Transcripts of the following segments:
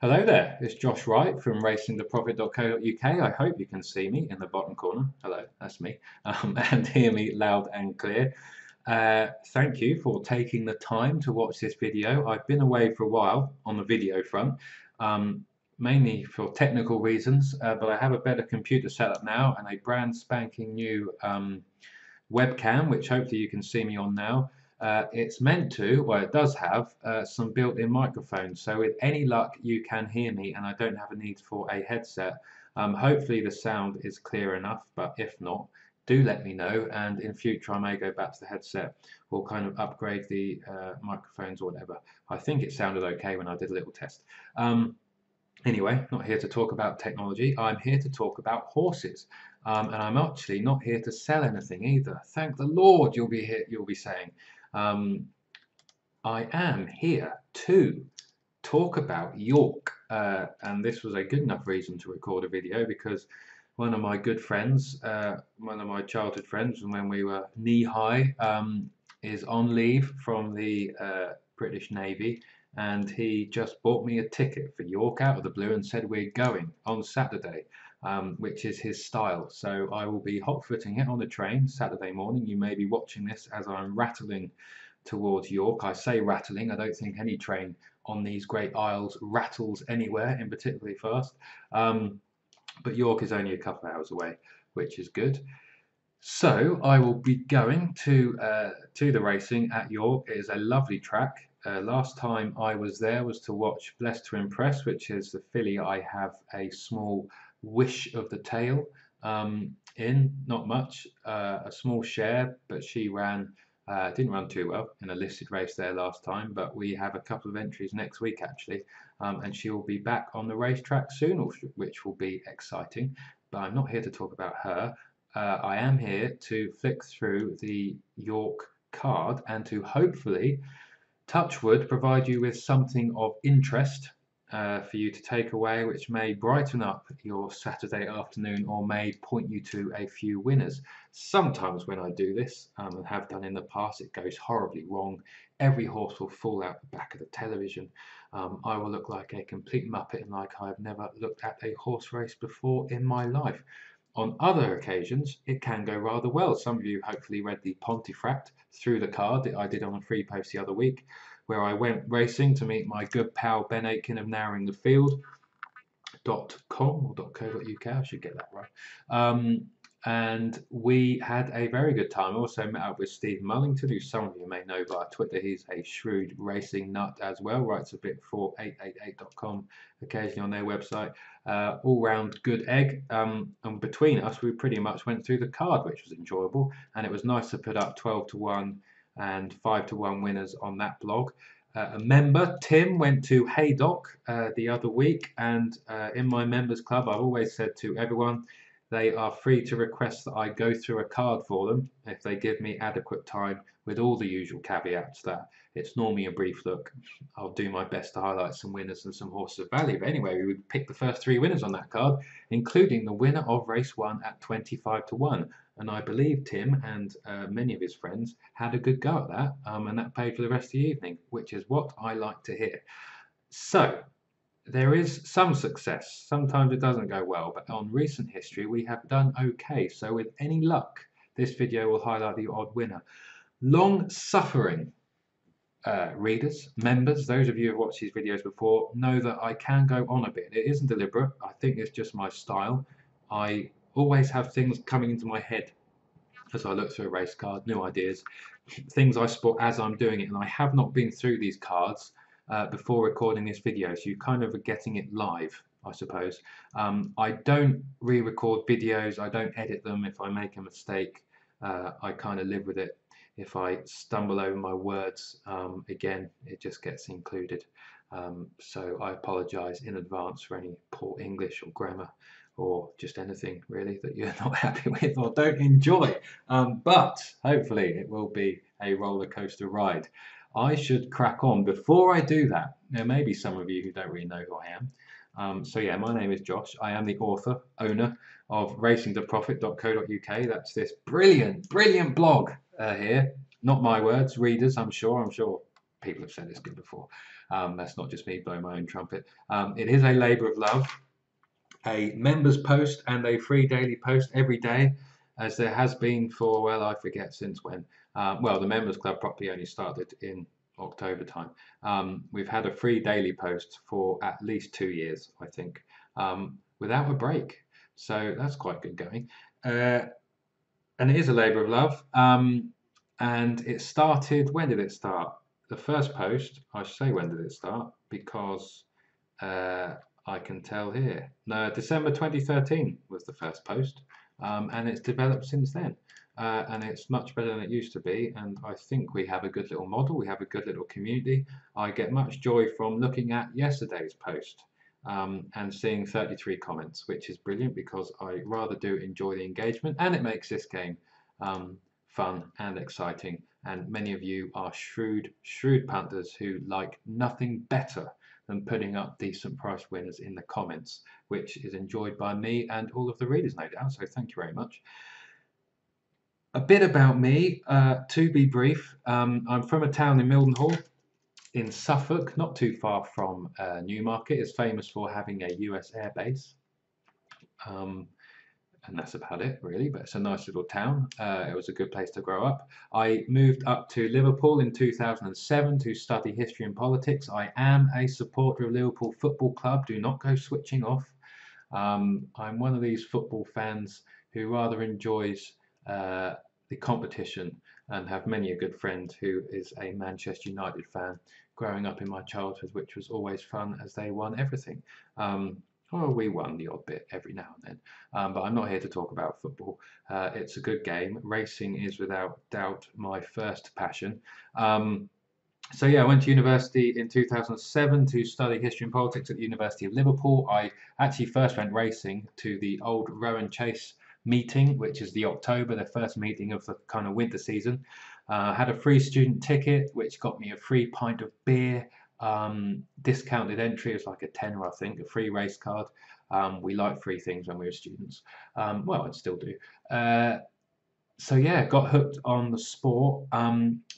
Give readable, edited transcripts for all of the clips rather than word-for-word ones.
Hello there, it's Josh Wright from racingtheprofit.co.uk. I hope you can see me in the bottom corner. Hello, that's me, and hear me loud and clear. Thank you for taking the time to watch this video. I've been away for a while on the video front, um, mainly for technical reasons, but I have a better computer setup now and a brand spanking new webcam, which hopefully you can see me on now. It's meant to, well, it does have some built-in microphones. So with any luck, you can hear me and I don't have a need for a headset. Hopefully the sound is clear enough, but if not, do let me know. And in future, I may go back to the headset or kind of upgrade the microphones or whatever. I think it sounded okay when I did a little test. Anyway, not here to talk about technology. I'm here to talk about horses, and I'm actually not here to sell anything either. Thank the Lord, you'll be here. You'll be saying, um, I am here to talk about York, and this was a good enough reason to record a video because one of my good friends, one of my childhood friends, from when we were knee high, is on leave from the British Navy, and he just bought me a ticket for York out of the blue and said we're going on Saturday, which is his style. So I will be hot-footing it on the train Saturday morning. You may be watching this as I'm rattling towards York. I say rattling, I don't think any train on these great isles rattles anywhere in particularly fast. But York is only a couple of hours away, which is good. So I will be going to the racing at York. It is a lovely track. Last time I was there was to watch Blessed to Impress, which is the filly I have a small wish of the tail in, not much, a small share, but she didn't run too well in a listed race there last time, but we have a couple of entries next week actually, and she will be back on the racetrack soon, which will be exciting. But I'm not here to talk about her. I am here to flick through the York card and to hopefully, touch wood, provide you with something of interest for you to take away, which may brighten up your Saturday afternoon or may point you to a few winners. Sometimes when I do this, and have done in the past, it goes horribly wrong. Every horse will fall out the back of the television. I will look like a complete muppet and like I've never looked at a horse race before in my life. On other occasions, it can go rather well. Some of you hopefully read the Pontefract through the card that I did on a free post the other week, where I went racing to meet my good pal Ben Aitken of narrowingthefield.com or .co.uk, I should get that right. And we had a very good time. I also met up with Steve Mullington, who some of you may know via Twitter. He's a shrewd racing nut as well, writes a bit for 888.com occasionally on their website. All round good egg. And between us, we pretty much went through the card, which was enjoyable. And it was nice to put up 12 to 1 and 5 to 1 winners on that blog. A member, Tim, went to Haydock the other week, and in my members club, I've always said to everyone, they are free to request that I go through a card for them if they give me adequate time, with all the usual caveats that it's normally a brief look. I'll do my best to highlight some winners and some horses of value. But anyway, we would pick the first 3 winners on that card, including the winner of race 1 at 25 to 1. And I believe Tim and many of his friends had a good go at that, and that paid for the rest of the evening, which is what I like to hear. So there is some success. Sometimes it doesn't go well, but on recent history we have done okay. So with any luck, this video will highlight the odd winner. Long-suffering readers, members, those of you who've watched these videos before know that I can go on a bit. It isn't deliberate. I think it's just my style. I always have things coming into my head as I look through a race card, new ideas, things I spot as I'm doing it, and I have not been through these cards before recording this video, so you kind of are getting it live, I suppose. I don't re-record videos, I don't edit them. If I make a mistake, I kind of live with it. If I stumble over my words, again, it just gets included. So I apologize in advance for any poor English or grammar or just anything really that you're not happy with or don't enjoy. But hopefully it will be a roller coaster ride. I should crack on. Before I do that, there may be some of you who don't really know who I am. So yeah, my name is Josh. I am the author, owner of racingtheprofit.co.uk. That's this brilliant, brilliant blog here. Not my words, readers, I'm sure people have said it's good before. That's not just me blowing my own trumpet. It is a labour of love, a members post and a free daily post every day, as there has been for, well, I forget since when. Well, the members club properly only started in October time. We've had a free daily post for at least 2 years, I think, without a break. So that's quite good going. And it is a labour of love. And it started, when did it start? The first post, I should say, when did it start? Because I can tell here. No, December 2013 was the first post, and it's developed since then. And it's much better than it used to be. And I think we have a good little model. We have a good little community. I get much joy from looking at yesterday's post and seeing 33 comments, which is brilliant because I rather do enjoy the engagement, and it makes this game fun and exciting. And many of you are shrewd punters who like nothing better than putting up decent price winners in the comments, which is enjoyed by me and all of the readers, no doubt. So thank you very much. A bit about me, to be brief. I'm from a town in Mildenhall in Suffolk, not too far from Newmarket. It's famous for having a US air base. And that's about it, really, but it's a nice little town. It was a good place to grow up. I moved up to Liverpool in 2007 to study history and politics. I am a supporter of Liverpool Football Club. Do not go switching off. I'm one of these football fans who rather enjoys the competition, and have many a good friend who is a Manchester United fan growing up in my childhood, which was always fun as they won everything. Well, we won the odd bit every now and then, but I'm not here to talk about football. It's a good game. Racing is without doubt my first passion. So yeah, I went to university in 2007 to study history and politics at the University of Liverpool. I actually first went racing to the old Rowan Chase meeting, which is the first meeting of the kind of winter season. Had a free student ticket, which got me a free pint of beer. Discounted entry is like a tenner, I think, a free race card. We like free things when we were students. Well, I still do. So yeah, got hooked on the sport.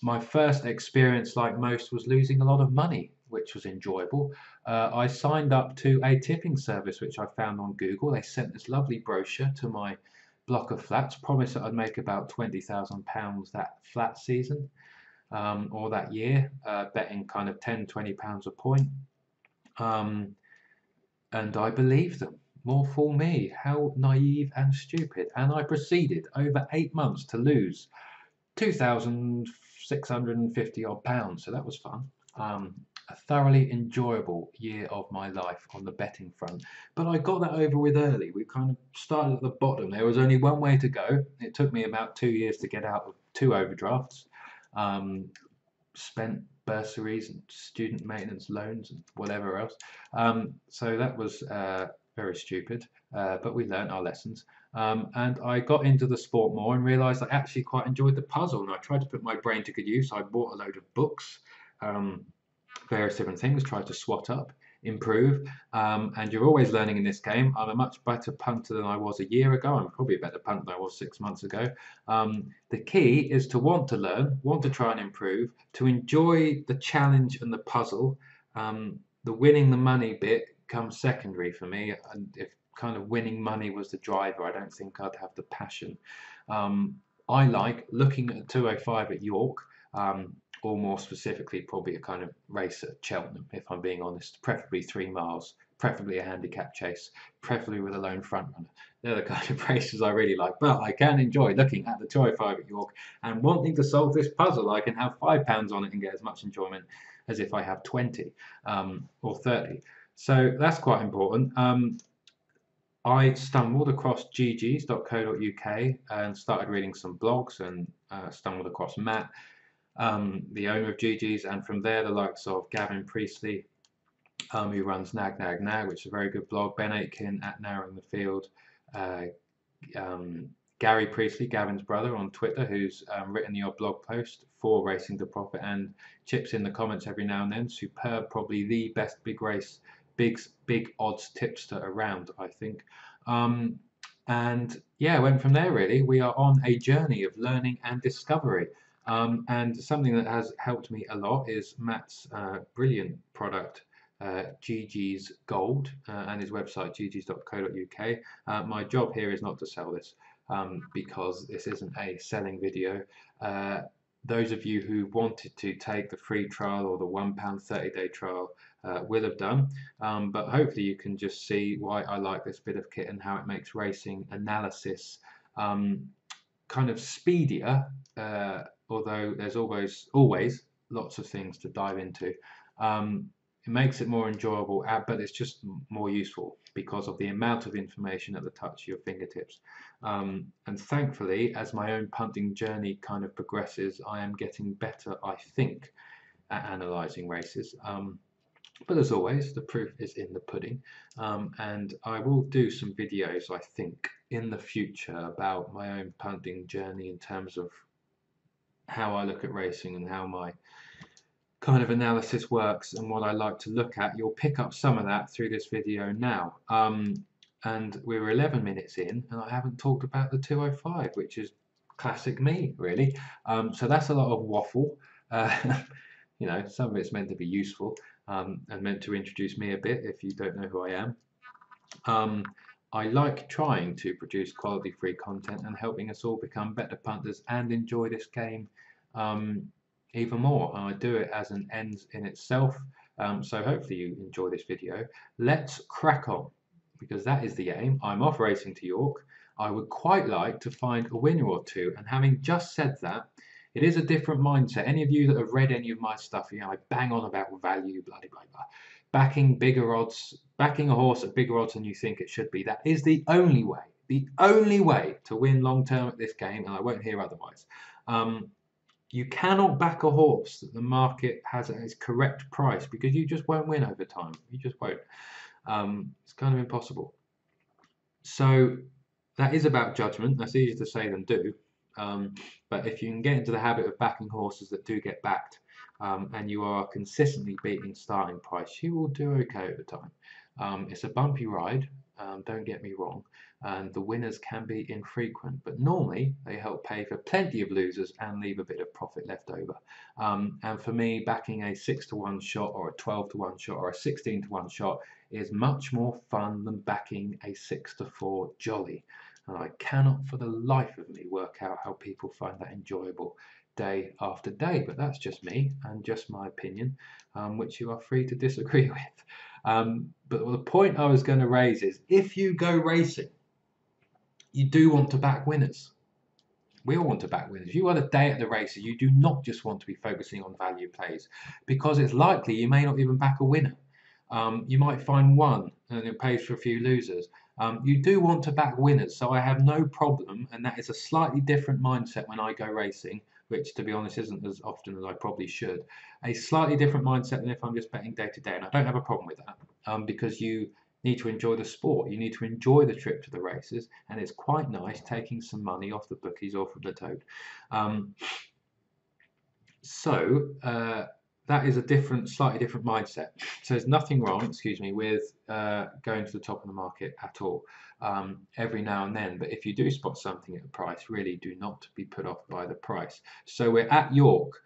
My first experience, like most, was losing a lot of money, which was enjoyable. I signed up to a tipping service, which I found on Google. They sent this lovely brochure to my block of flats, promised that I'd make about £20,000 that flat season. Or that year, betting kind of £10–20 a point. And I believed them. More fool me. How naive and stupid. And I proceeded over 8 months to lose 2,650 odd pounds. So that was fun. A thoroughly enjoyable year of my life on the betting front. But I got that over with early. We kind of started at the bottom. There was only one way to go. It took me about 2 years to get out of 2 overdrafts. Spent bursaries and student maintenance loans and whatever else. So that was very stupid, but we learnt our lessons. And I got into the sport more and realised I actually quite enjoyed the puzzle, and I tried to put my brain to good use. I bought a load of books, various different things, tried to swat up, improve, and you're always learning in this game. I'm a much better punter than I was a year ago. I'm probably a better punter than I was 6 months ago. The key is to want to learn, want to try and improve, to enjoy the challenge and the puzzle. The winning the money bit comes secondary for me, and if kind of winning money was the driver, I don't think I'd have the passion. I like looking at 205 at York, or more specifically, probably a kind of race at Cheltenham, if I'm being honest, preferably 3 miles, preferably a handicap chase, preferably with a lone front runner. They're the kind of races I really like, but I can enjoy looking at the 205 at York and wanting to solve this puzzle. I can have £5 on it and get as much enjoyment as if I have 20 or 30. So that's quite important. I stumbled across ggs.co.uk and started reading some blogs, and stumbled across Matt, the owner of GG's, and from there the likes of Gavin Priestley, who runs Nag Nag Nag, which is a very good blog, Ben Aitken at Narrowing the Field, Gary Priestley, Gavin's brother, on Twitter, who's written your blog post for Racing to Profit and chips in the comments every now and then. Superb, probably the best big odds tipster around, I think. And yeah, went from there really. We are on a journey of learning and discovery. And something that has helped me a lot is Matt's brilliant product, GG's Gold, and his website, ggs.co.uk. My job here is not to sell this, because this isn't a selling video. Those of you who wanted to take the free trial or the £1 30-day trial will have done, but hopefully you can just see why I like this bit of kit and how it makes racing analysis kind of speedier, although there's always lots of things to dive into. It makes it more enjoyable, but it's just more useful because of the amount of information at the touch of your fingertips. And thankfully, as my own punting journey kind of progresses, I am getting better, I think, at analysing races. But as always, the proof is in the pudding. And I will do some videos, I think, in the future about my own punting journey in terms of how I look at racing and how my kind of analysis works and what I like to look at. You'll pick up some of that through this video now. And we're 11 minutes in and I haven't talked about the 205, which is classic me, really. So that's a lot of waffle. You know, some of it's meant to be useful and meant to introduce me a bit if you don't know who I am. I like trying to produce quality free content and helping us all become better punters and enjoy this game even more. And I do it as an end in itself. So hopefully you enjoy this video. Let's crack on, because that is the aim. I'm off racing to York. I would quite like to find a winner or two. And having just said that, it is a different mindset. Any of you that have read any of my stuff, you know, I bang on about value, blah, blah, blah. Backing bigger odds, backing a horse at bigger odds than you think it should be. That is the only way to win long term at this game, and I won't hear otherwise. You cannot back a horse that the market has at its correct price, because you just won't win over time. You just won't. It's kind of impossible. So that is about judgment. That's easier to say than do. But if you can get into the habit of backing horses that do get backed, and you are consistently beating starting price, you will do okay over time. It's a bumpy ride, don't get me wrong, and the winners can be infrequent, but normally they help pay for plenty of losers and leave a bit of profit left over. And for me, backing a 6-to-1 shot or a 12-to-1 shot or a 16-to-1 shot is much more fun than backing a 6-to-4 jolly. And I cannot for the life of me work out how people find that enjoyable day after day, but that's just me and just my opinion, which you are free to disagree with. But the point I was going to raise is, if you go racing, you do want to back winners. We all want to back winners. You want a day at the races, you do not just want to be focusing on value plays, because it's likely you may not even back a winner. You might find one and it pays for a few losers. You do want to back winners, so I have no problem, and that is a slightly different mindset when I go racing, which to be honest isn't as often as I probably should. A slightly different mindset than if I'm just betting day to day, and I don't have a problem with that, because you need to enjoy the sport, you need to enjoy the trip to the races, and it's quite nice taking some money off the bookies or from the tote. That is a slightly different mindset. So there's nothing wrong, excuse me, with going to the top of the market at all, every now and then. But if you do spot something at a price, really do not be put off by the price. So we're at York.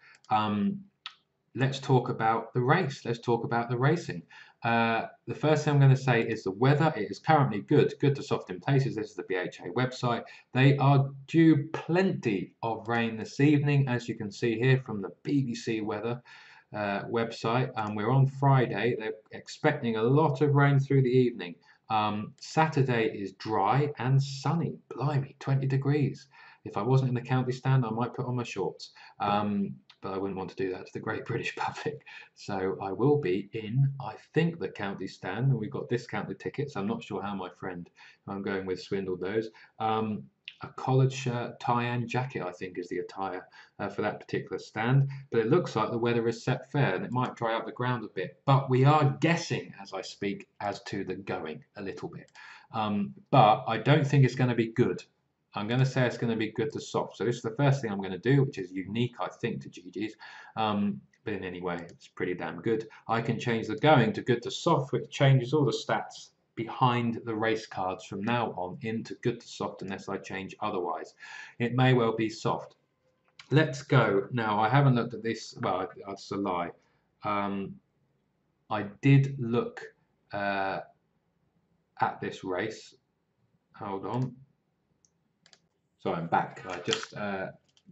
Let's talk about the race. Let's talk about the racing. The first thing I'm going to say is the weather. It is currently good to soft in places. This is the BHA website. They are due plenty of rain this evening, as you can see here from the BBC weather website. We're on Friday. They're expecting a lot of rain through the evening. Saturday is dry and sunny. Blimey, 20 degrees. If I wasn't in the county stand, I might put on my shorts. But I wouldn't want to do that to the great British public. So I will be in, I think, the county stand, and we've got discounted tickets. I'm not sure how my friend who I'm going with swindled those. A collared shirt, tie and jacket, I think, is the attire for that particular stand. But it looks like the weather is set fair, and it might dry up the ground a bit. But we are guessing as I speak as to the going a little bit. But I don't think it's going to be good. I'm going to say it's going to be good to soft. So this is the first thing I'm going to do, which is unique, I think, to GG's. But in any way, it's pretty damn good. I can change the going to good to soft, which changes all the stats behind the race cards from now on into good to soft, unless I change otherwise. It may well be soft. let's go. Now, I haven't looked at this. Well, that's a lie. I did look at this race. Hold on. So I'm back. I just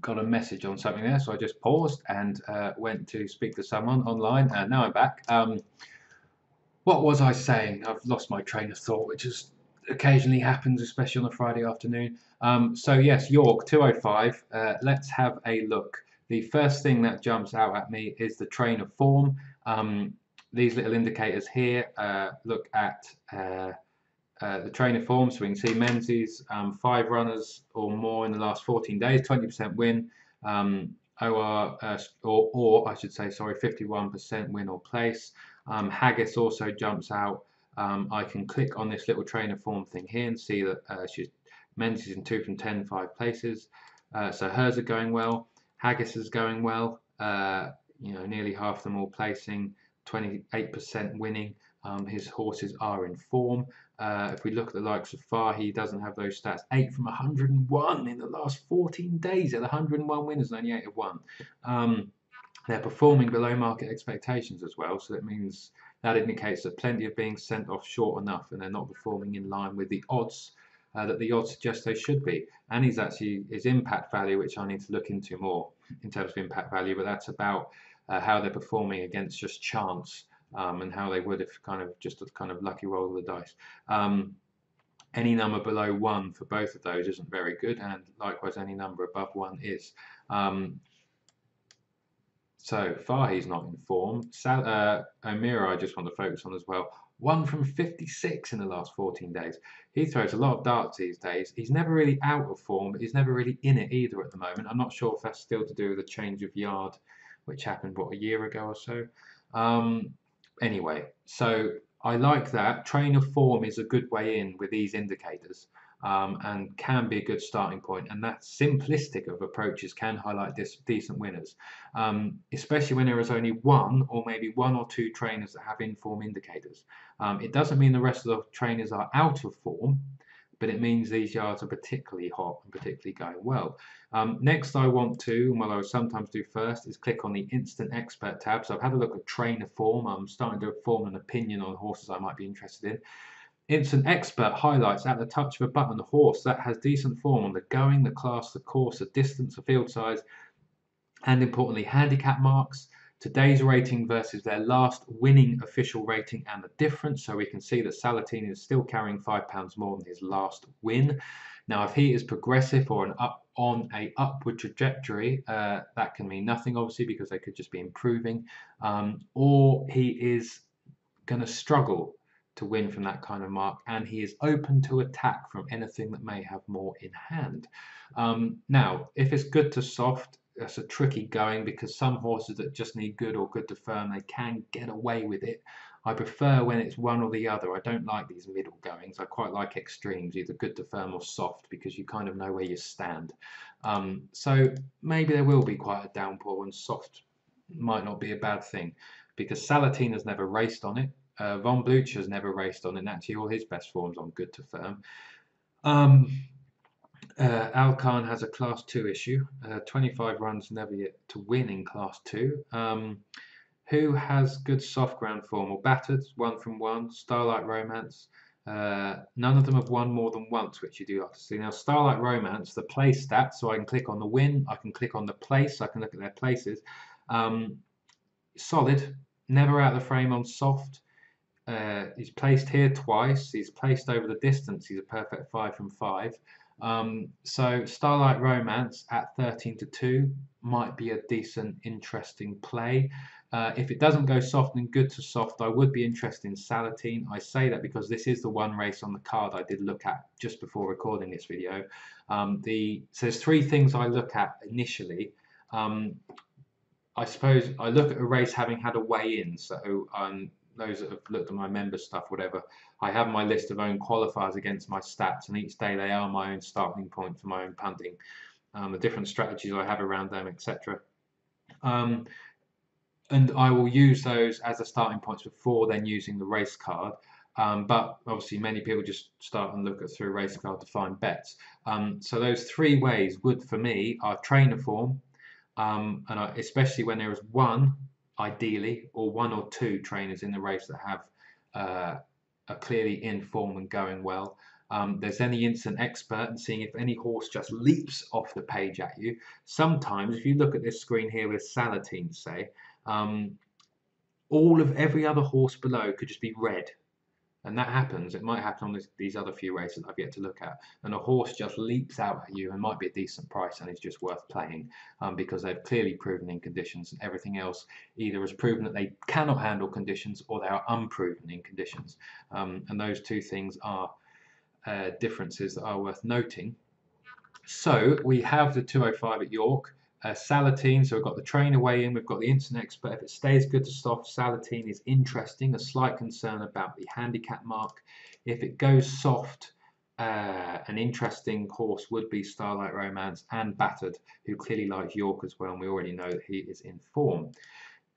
got a message on something there, so I just paused and went to speak to someone online, and now I'm back. What was I saying? I've lost my train of thought, which is occasionally happens, especially on a Friday afternoon. So yes, York 205. Let's have a look. The first thing that jumps out at me is the train of form. These little indicators here look at the train of form. So we can see Menzies, 5 runners or more in the last 14 days, 20% win. OR, or I should say, sorry, 51% win or place. Haggis also jumps out. I can click on this little train of form thing here and see that Menzies in 2 from 10, 5 places. So hers are going well. Haggis is going well. Nearly half them all placing, 28% winning. His horses are in form. If we look at the likes of Fahey, he doesn't have those stats. 8 from 101 in the last 14 days at 101 winners and only 8 have won. They're performing below market expectations as well, so that indicates that plenty are being sent off short enough and they're not performing in line with the odds that the odds suggest they should be. And his impact value, which I need to look into more in terms of impact value, but that's about how they're performing against just chance. And how they would if just a kind of lucky roll of the dice. Any number below 1 for both of those isn't very good, and likewise any number above 1 is. So Fahey's not in form. O'Meara I just want to focus on as well. 1 from 56 in the last 14 days. He throws a lot of darts these days. He's never really out of form, but he's never really in it either at the moment. I'm not sure if that's still to do with the change of yard, which happened, a year ago or so. Anyway, so I like that. Train of form is a good way in with these indicators and can be a good starting point. And that simplistic of approaches can highlight decent winners, especially when there is only 1 or maybe 1 or 2 trainers that have in-form indicators. It doesn't mean the rest of the trainers are out of form, but it means these yards are particularly hot and particularly going well. Next I want to, and what I will sometimes do first, is click on the Instant Expert tab. So I've had a look at trainer form. I'm starting to form an opinion on horses I might be interested in. Instant Expert highlights at the touch of a button the horse that has decent form on the going, the class, the course, the distance, the field size, and importantly handicap marks, today's rating versus their last winning official rating and the difference. So we can see that Salatini is still carrying £5 more than his last win. Now, if he is progressive or on a upward trajectory, that can mean nothing, obviously, because they could just be improving, or he is going to struggle to win from that kind of mark, and he is open to attack from anything that may have more in hand. Now, if it's good to soft, that's a tricky going, because some horses that just need good or good to firm, they can get away with it. I prefer when it's one or the other. I don't like these middle goings. I quite like extremes, either good to firm or soft, because you kind of know where you stand. So maybe there will be quite a downpour, and soft might not be a bad thing, because Salatina's never raced on it. Von Blucher's never raced on it, and actually all his best forms on good to firm. Alcan has a Class 2 issue, 25 runs, never yet to win in Class 2. Who has good soft ground form? Well, Battered, 1 from 1, Starlight Romance. None of them have won more than once, which you do like to see. Now, Starlight Romance, the place stats, so I can click on the win, I can click on the place, I can look at their places. Solid, never out of the frame on soft. He's placed here twice, he's placed over the distance, he's a perfect 5 from 5. So Starlight Romance at 13-2 might be a decent, interesting play. If it doesn't go soft and good to soft, I would be interested in Salatine. I say that because this is the one race on the card I did look at just before recording this video. So there's 3 things I look at initially. I suppose I look at a race having had a weigh-in. So those that have looked at my member stuff, whatever, I have my list of own qualifiers against my stats, and each day they are my own starting point for my own punting, the different strategies I have around them, etc. And I will use those as a starting points before then using the race card. But obviously many people just start and look at through a race card to find bets. So those 3 ways would, for me, are trainer form, Especially when there is one, ideally, or one or two trainers in the race that have are clearly in form and going well. There's any instant expert and seeing if any horse just leaps off the page at you. Sometimes, if you look at this screen here with Salatine, say, all of every other horse below could just be red. And that happens. It might happen on these other few races I've yet to look at. And a horse just leaps out at you and might be a decent price and it's just worth playing because they've clearly proven in conditions, and everything else either has proven that they cannot handle conditions or they are unproven in conditions. And those two things are differences that are worth noting. So we have the 205 at York. Salatine, so we've got the trainer weigh in, we've got the instant expert. If it stays good to soft, Salatine is interesting. A slight concern about the handicap mark. If it goes soft, an interesting horse would be Starlight Romance and Battered, who clearly likes York as well, and we already know that he is in form.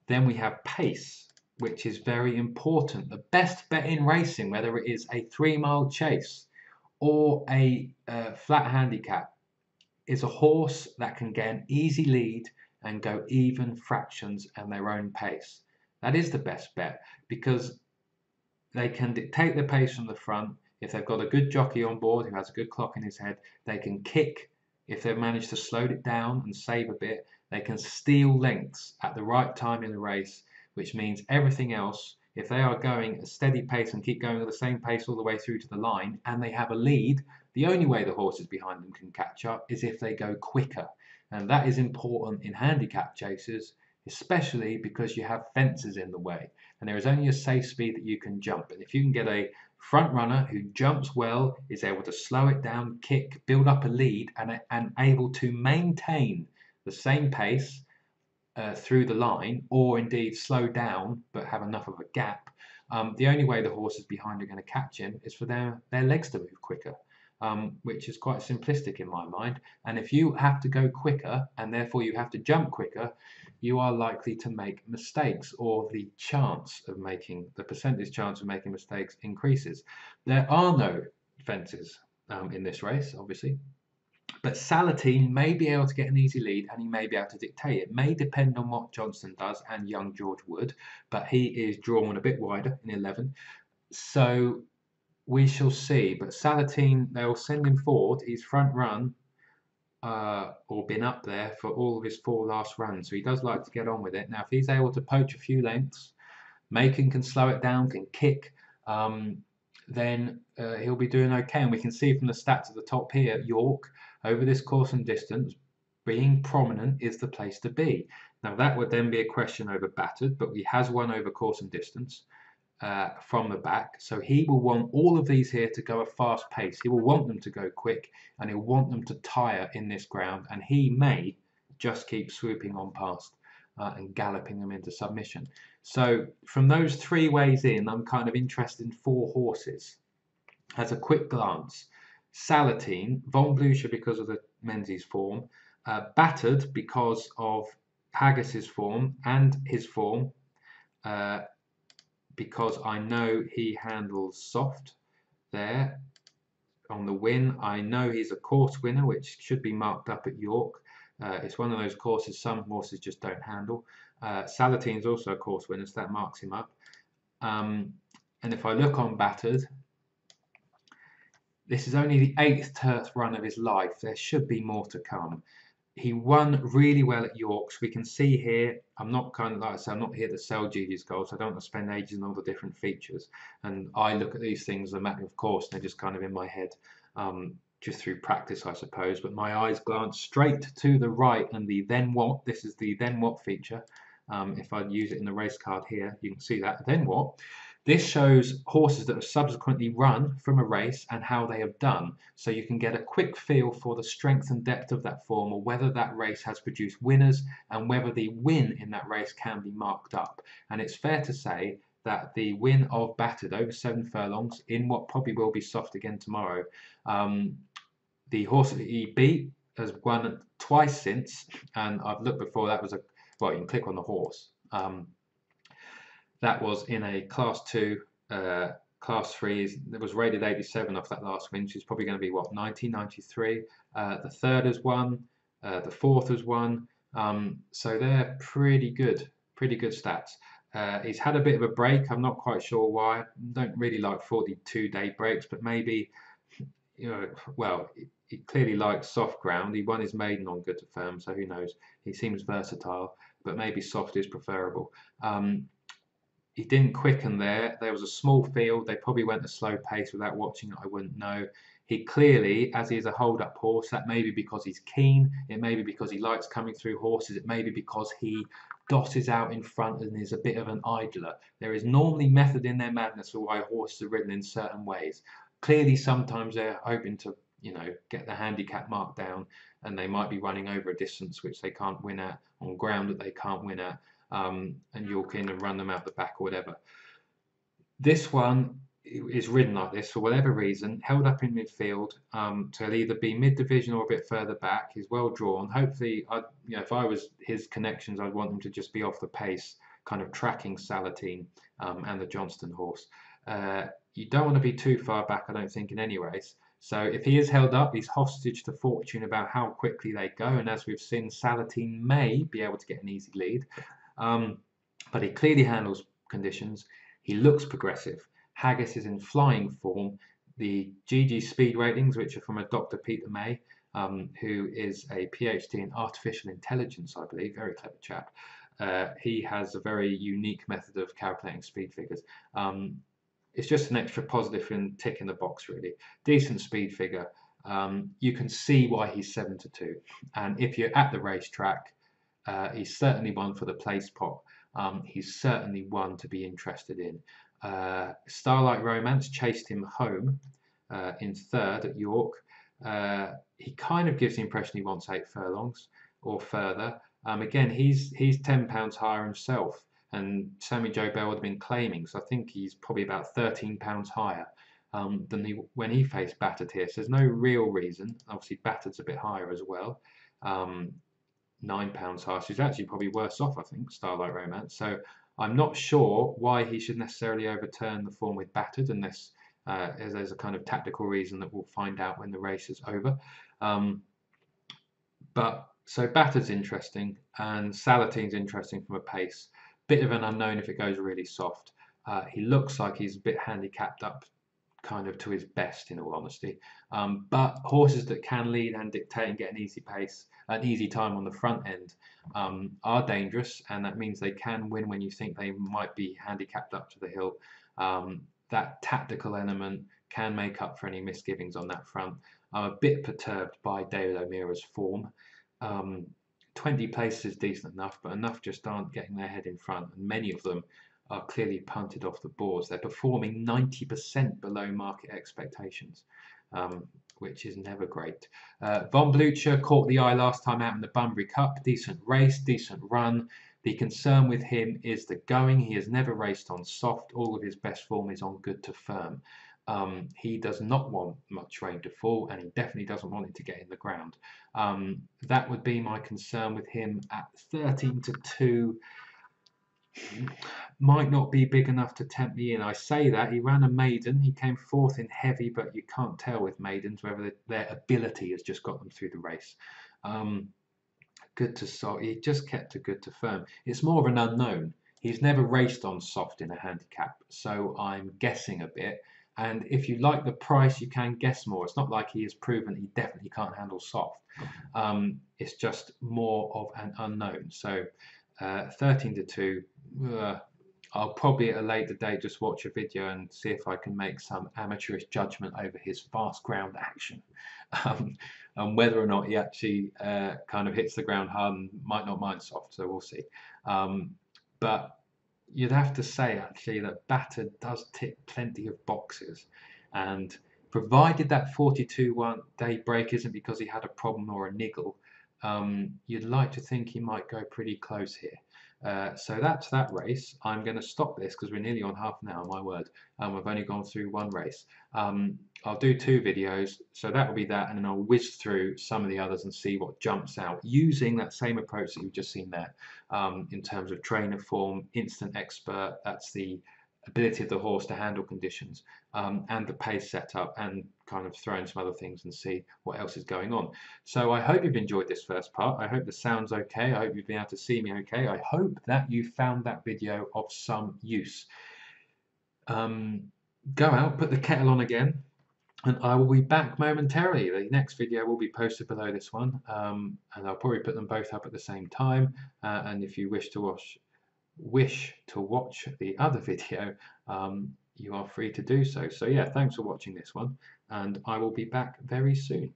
Then we have pace, which is very important. The best bet in racing, whether it is a 3-mile chase or a flat handicap, is a horse that can get an easy lead and go even fractions at their own pace. That is the best bet because they can dictate the pace from the front. If they've got a good jockey on board who has a good clock in his head, they can kick. If they've managed to slow it down and save a bit, they can steal lengths at the right time in the race, which means everything else, if they are going a steady pace and keep going at the same pace all the way through to the line and they have a lead, the only way the horses behind them can catch up is if they go quicker. And that is important in handicap chases, especially because you have fences in the way. And there is only a safe speed that you can jump. And if you can get a front runner who jumps well, is able to slow it down, kick, build up a lead, and able to maintain the same pace through the line, or indeed slow down but have enough of a gap, the only way the horses behind are going to catch him is for their legs to move quicker. Which is quite simplistic in my mind. And if you have to go quicker and therefore you have to jump quicker, you are likely to make mistakes, or the percentage chance of making mistakes increases. There are no fences in this race, obviously. But Salatine may be able to get an easy lead and he may be able to dictate. It may depend on what Johnston does and young George Wood, but he is drawn a bit wider in 11. So we shall see, but Salatine, they'll send him forward. He's front run or been up there for all of his 4 last runs, so he does like to get on with it. Now, if he's able to poach a few lengths, Macon can slow it down, can kick, then he'll be doing okay. And we can see from the stats at the top here, York, over this course and distance, being prominent is the place to be. Now, that would then be a question over Battered, but he has won over course and distance. From the back, so he will want all of these here to go a fast pace. He will want them to go quick and he'll want them to tire in this ground, and he may just keep swooping on past and galloping them into submission. So from those 3 ways in, I'm kind of interested in 4 horses. As a quick glance, Salatine, Von Blücher because of the Menzies form, Battered because of Haggis's form and his form, because I know he handles soft there on the win. I know he's a course winner, which should be marked up at York. It's one of those courses some horses just don't handle. Salatine's also a course winner, so that marks him up. And if I look on Battered, this is only the 8th turf run of his life. There should be more to come. He won really well at York, so we can see here, I'm not kind of like I say, I'm not here to sell Gigi's goals, so I don't want to spend ages on all the different features. And I look at these things as a matter of course, they're just kind of in my head, just through practice, I suppose. But my eyes glance straight to the right and the then what, this is the then what feature. If I use it in the race card here, you can see that. Then what? This shows horses that have subsequently run from a race and how they have done. So you can get a quick feel for the strength and depth of that form, or whether that race has produced winners and whether the win in that race can be marked up. And it's fair to say that the win of Battered over 7 furlongs in what probably will be soft again tomorrow, the horse that he beat has won twice since, and I've looked before, that was well, you can click on the horse. That was in a Class 2, Class 3, that was rated 87 off that last win, which is probably going to be, what, 1993. The third has won, the fourth has won, So they're pretty good stats. He's had a bit of a break. I'm not quite sure why. I don't really like 42-day breaks, but maybe, you know, well, he clearly likes soft ground. He won his maiden on good to firm, so who knows? He seems versatile, but maybe soft is preferable. He didn't quicken there. There was a small field. They probably went a slow pace without watching it. I wouldn't know. He clearly, as he is a hold-up horse, that may be because he's keen. It may be because he likes coming through horses. It may be because he dosses out in front and is a bit of an idler. There is normally method in their madness for why horses are ridden in certain ways. Clearly, sometimes they're hoping to, get the handicap mark down, and they might be running over a distance which they can't win at, on ground that they can't win at. And York in and run them out the back or whatever. This one is ridden like this for whatever reason, held up in midfield to either be mid-division or a bit further back. He's well drawn. Hopefully, if I was his connections, I'd want him to just be off the pace, kind of tracking Salatine and the Johnston horse. You don't want to be too far back, I don't think, in any race. So if he is held up, he's hostage to fortune about how quickly they go. And as we've seen, Salatine may be able to get an easy lead. But he clearly handles conditions. He looks progressive. Haggis is in flying form. The GG speed ratings, which are from a Dr. Peter May, who is a PhD in artificial intelligence, I believe, very clever chap. He has a very unique method of calculating speed figures. It's just an extra positive and tick in the box, really. Decent speed figure. You can see why he's 7-2. And if you're at the racetrack, he's certainly one for the place pot. He's certainly one to be interested in. Starlight Romance chased him home in third at York. He kind of gives the impression he wants 8 furlongs or further. Again, he's £10 higher himself, and Sammy Joe Bell would have been claiming, so I think he's probably about £13 higher than when he faced Battered here. So there's no real reason. Obviously, Battered's a bit higher as well. £9 higher. So he's actually probably worse off, I think, Starlight Romance. So I'm not sure why he should necessarily overturn the form with Battered, unless there's a kind of tactical reason that we'll find out when the race is over. But so Battered's interesting, and Salatine's interesting from a pace. Bit of an unknown if it goes really soft. He looks like he's a bit handicapped up, kind of to his best, in all honesty. But horses that can lead and dictate and get an easy pace, an easy time on the front end, are dangerous, and that means they can win when you think they might be handicapped up to the hill. That tactical element can make up for any misgivings on that front. I'm a bit perturbed by David O'Meara's form. 20 places is decent enough, but enough just aren't getting their head in front, and many of them are clearly punted off the boards. They're performing 90% below market expectations, which is never great. Von Blucher caught the eye last time out in the Bunbury Cup. Decent race, decent run. The concern with him is the going. He has never raced on soft. All of his best form is on good to firm. He does not want much rain to fall, and he definitely doesn't want it to get in the ground. That would be my concern with him at 13-2. Might not be big enough to tempt me in. I say that he ran a maiden. He came fourth in heavy, but you can't tell with maidens whether their ability has just got them through the race. Good to soft. He just kept a good to firm. It's more of an unknown. He's never raced on soft in a handicap, so I'm guessing a bit. And if you like the price, you can guess more. It's not like he has proven he definitely can't handle soft. It's just more of an unknown. So 13-2. I'll probably at a later date just watch a video and see if I can make some amateurish judgment over his fast ground action, and whether or not he actually kind of hits the ground hard and might not mind soft. So we'll see. But you'd have to say actually that Battered does tick plenty of boxes, and provided that 42-day break isn't because he had a problem or a niggle, you'd like to think he might go pretty close here. So that's that race. I'm going to stop this because we're nearly on half an hour, my word. We've only gone through one race. I'll do 2 videos, so that will be that, and then I'll whiz through some of the others and see what jumps out using that same approach that you've just seen there, in terms of trainer form, instant expert. That's the ability of the horse to handle conditions, and the pace setup, and kind of throw in some other things and see what else is going on. So I hope you've enjoyed this first part. I hope the sound's okay. I hope you've been able to see me okay. I hope that you found that video of some use. Go out, put the kettle on again, and I will be back momentarily. The next video will be posted below this one, and I'll probably put them both up at the same time. And if you wish to watch the other video, you are free to do so. So yeah, thanks for watching this one, and I will be back very soon.